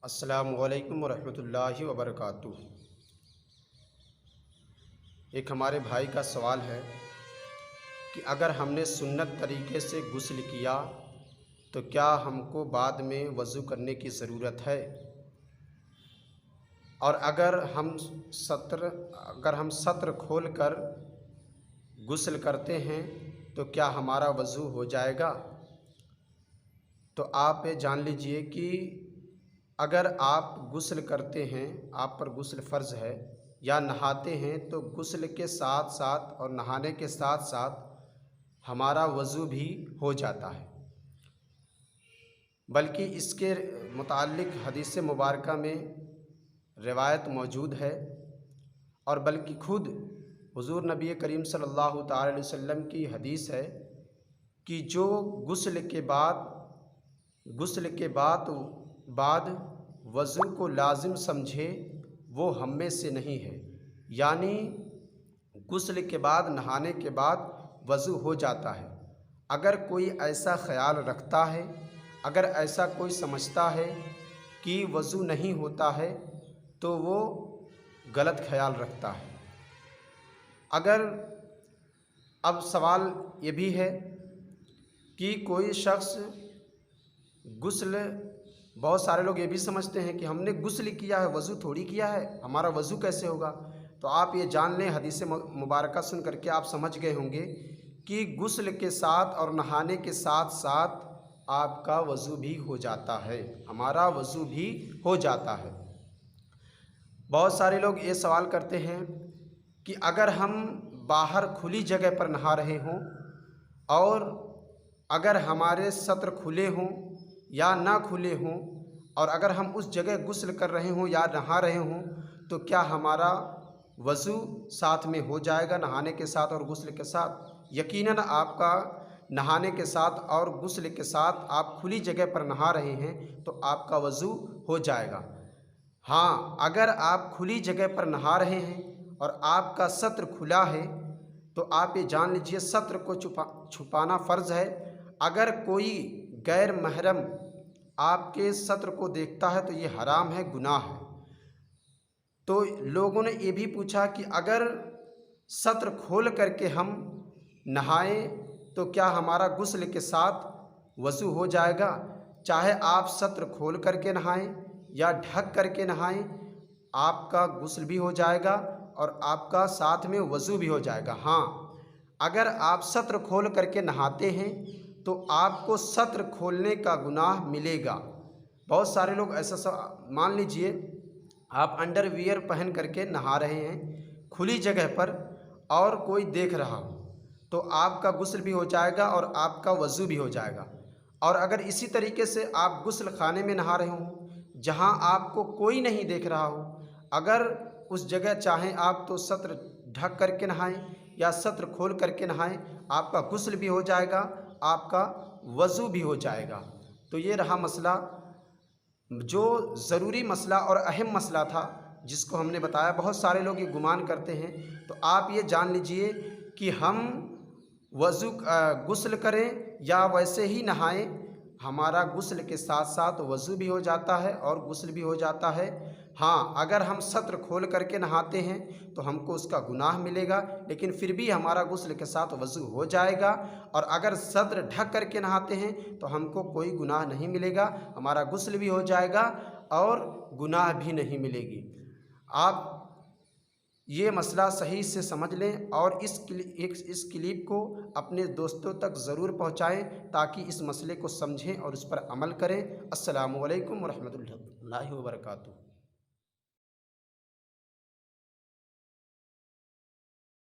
السلام علیکم ورحمۃ اللہ وبرکاتہ۔ ایک ہمارے بھائی کا سوال ہے کہ اگر ہم نے سنت طریقے سے غسل کیا تو کیا ہم کو بعد میں وضو کرنے کی ضرورت ہے؟ اور اگر ہم سطر کھول کر غسل کرتے ہیں تو کیا ہمارا وضو ہو جائے گا؟ تو آپ یہ جان لیجئے کہ اگر آپ غسل کرتے ہیں، آپ پر غسل فرض ہے یا نہاتے ہیں، تو غسل کے ساتھ ساتھ اور نہانے کے ساتھ ساتھ ہمارا وضو بھی ہو جاتا ہے، بلکہ اس کے متعلق حدیث مبارکہ میں روایت موجود ہے، اور بلکہ خود حضور نبی کریم صلی اللہ تعالی علیہ وسلم کی حدیث ہے کہ جو غسل کے بعد وضو کو لازم سمجھے وہ ہم میں سے نہیں ہے، یعنی غسل کے بعد نہانے کے بعد وضو ہو جاتا ہے۔ اگر کوئی ایسا خیال رکھتا ہے، اگر ایسا کوئی سمجھتا ہے کہ وضو نہیں ہوتا ہے تو وہ غلط خیال رکھتا ہے۔ اب سوال یہ بھی ہے کہ کوئی شخص بہت سارے لوگ یہ بھی سمجھتے ہیں کہ ہم نے غسل کیا ہے، وضو تھوڑی کیا ہے، ہمارا وضو کیسے ہوگا؟ تو آپ یہ جان لیں، حدیث مبارکہ سن کر کے آپ سمجھ گئے ہوں گے کہ غسل کے ساتھ اور نہانے کے ساتھ ساتھ آپ کا وضو بھی ہو جاتا ہے، ہمارا وضو بھی ہو جاتا ہے۔ بہت سارے لوگ یہ سوال کرتے ہیں کہ اگر ہم باہر کھلی جگہ پر نہا رہے ہوں اور اگر ہمارے سطر کھلے ہوں یا نہ کھلے ہوں، اور اگر ہم اس جگہ غسل کر رہے ہوں یا نہا رہے ہوں، تو کیا ہمارا وضو ساتھ میں ہو جائے گا نہانے کے ساتھ اور غسل کے ساتھ؟ یقیناً آپ کا نہانے کے ساتھ اور غسل کے ساتھ آپ کھلی جگہ پر نہا رہے ہیں تو آپ کا وضو ہو جائے گا۔ ہاں، اگر آپ کھلی جگہ پر نہا رہے ہیں اور آپ کا سطر کھلا ہے تو آپ یہ جان لیجئے سطر کو چھپانا فرض ہے۔ اگر کوئی غیر محرم آپ کے سطر کو دیکھتا ہے تو یہ حرام ہے، گناہ ہے۔ تو لوگوں نے یہ بھی پوچھا کہ اگر سطر کھول کر کے ہم نہائیں تو کیا ہمارا غسل کے ساتھ وضو ہو جائے گا؟ چاہے آپ سطر کھول کر کے نہائیں یا ڈھک کر کے نہائیں، آپ کا غسل بھی ہو جائے گا اور آپ کا ساتھ میں وضو بھی ہو جائے گا۔ ہاں، اگر آپ سطر کھول کر کے نہاتے ہیں تو آپ کو سطر کھولنے کا گناہ ملے گا۔ بہت سارے لوگ ایسا مان لیجئے آپ انڈر ویئر پہن کر کے نہا رہے ہیں کھلی جگہ پر اور کوئی دیکھ رہا ہو تو آپ کا غسل بھی ہو جائے گا اور آپ کا وضو بھی ہو جائے گا۔ اور اگر اسی طریقے سے آپ غسل خانے میں نہا رہے ہوں جہاں آپ کو کوئی نہیں دیکھ رہا ہو، اگر اس جگہ چاہیں آپ تو سطر ڈھک کر کے نہائیں یا سطر کھول کر کے نہائیں، آپ کا غسل بھی ہو جائے گا، آپ کا وضو بھی ہو جائے گا۔ تو یہ رہا مسئلہ، جو ضروری مسئلہ اور اہم مسئلہ تھا جس کو ہم نے بتایا۔ بہت سارے لوگ یہ گمان کرتے ہیں، تو آپ یہ جان لیجئے کہ ہم غسل کریں یا ویسے ہی نہائیں، ہمارا غسل کے ساتھ ساتھ وضو بھی ہو جاتا ہے اور غسل بھی ہو جاتا ہے۔ ہاں، اگر ہم سطر کھول کر کے نہاتے ہیں تو ہم کو اس کا گناہ ملے گا، لیکن پھر بھی ہمارا غسل کے ساتھ وضو ہو جائے گا۔ اور اگر سطر ڈھک کر کے نہاتے ہیں تو ہم کو کوئی گناہ نہیں ملے گا، ہمارا غسل بھی ہو جائے گا اور گناہ بھی نہیں ملے گی۔ آپ یہ مسئلہ صحیح سے سمجھ لیں اور اس کلپ کو اپنے دوستوں تک ضرور پہنچائیں تاکہ اس مسئلے کو سمجھیں اور اس پر عمل کریں۔ السلام علیکم ورحمۃ اللہ وبرکاتہ۔